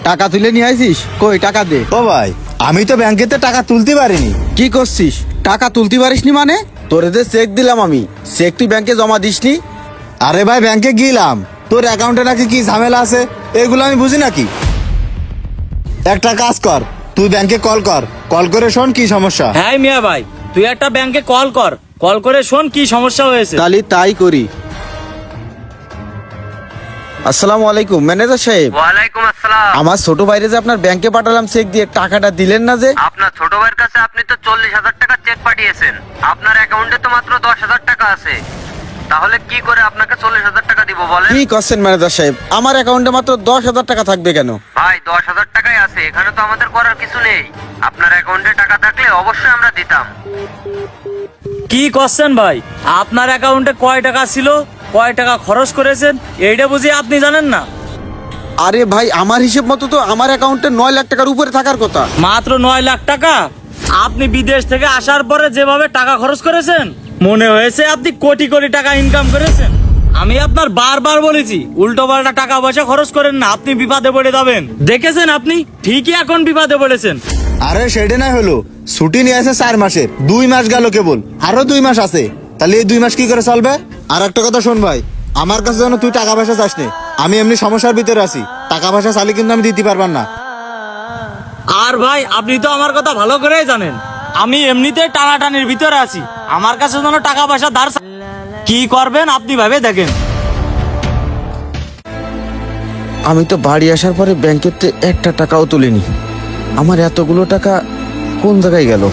টাকা তুলে নিয়ে আইছিস? কই টাকা দে। ও ভাই, আমি তো ব্যাংকেতে টাকা তুলতে পারিনি। কি করছিস? টাকা তুলতে পারিসনি মানে? তোরে যে চেক দিলাম আমি, চেক তুই ব্যাংকে জমা দিসনি? আরে ভাই, ব্যাংকে গেলাম, তোর অ্যাকাউন্টে নাকি কি ঝামেলা আছে, এগুলো আমি বুঝি নাকি। একটা কাজ কর, তুই ব্যাংকে কল করে শোন কি সমস্যা। হ্যাঁ মিয়া ভাই, তুই একটা ব্যাংকে কল করে শোন কি সমস্যা হয়েছে। তাহলে তাই করি। আসসালামু আলাইকুম ম্যানেজার সাহেব। ওয়ালাইকুম আসসালাম। আমার ছোট ভাইরে যে আপনার ব্যাংকে পাঠালাম চেক দিয়ে, টাকাটা দিলেন না যে? আপনার ছোট ভাইয়ের কাছে আপনি তো 40,000 টাকা চেক পাঠিয়েছেন, আপনার অ্যাকাউন্টে তো মাত্র 10,000 টাকা আছে। তাহলে কি করে আপনাকে 40,000 টাকা দিব বলেন? কি করছেন ম্যানেজার সাহেব? আমার অ্যাকাউন্টে মাত্র 10,000 টাকা থাকবে কেন? ভাই 10,000 টাকাই আছে, এখানে তো আমাদের করার কিছু নেই। আপনার অ্যাকাউন্টে টাকা থাকলে অবশ্যই আমরা দিতাম। কি করছেন ভাই? আপনার অ্যাকাউন্টে কয় টাকা ছিল, কয় টাকা খরচ করেছেন, এইটা বুঝি আপনি জানেন না? আরে ভাই, আমার হিসেব মতো তো আমার অ্যাকাউন্টে 9 লাখ টাকার উপরে থাকার কথা। মাত্র 9 লাখ টাকা? আপনি বিদেশ থেকে আসার পরে যেভাবে টাকা খরচ করেছেন, মনে হয়েছে আপনি কোটি কোটি টাকা ইনকাম করেছেন। আমি আপনার বারবার বলেছি উল্টো পাল্টা টাকা পয়সা খরচ করেন না, আপনি বিপদে পড়ে যাবেন। দেখেছেন আপনি ঠিকই এখন বিপদে পড়েছেন। আরে সেটা না হলো, ছুটি নিয়ে আছে 4 মাসের, 2 মাস গেল কেবল, আরো 2 মাস আছে, তাহলে এই 2 মাস কি করে চলবে? আর একটা কথা শোন ভাই, আমার কাছে যেন তুই টাকা পয়সা চাস নে, আমি এমনি সমস্যার ভিতরে আছি, টাকা পয়সা চাইলে কিন্তু আমি দিতে পারবার না। আর ভাই, আপনি তো আমার কথা ভালো করেই জানেন আমি এমনিতে টানাটানির ভিতরে আছি, আমার কাছে যেন টাকা পয়সা ধার কি করবেন আপনি ভাবে দেখেন। আমি তো বাড়ি আসার পরে ব্যাংকেতে একটা টাকাও তুলিনি। আমার এতগুলো টাকা কোন জায়গায় গেল?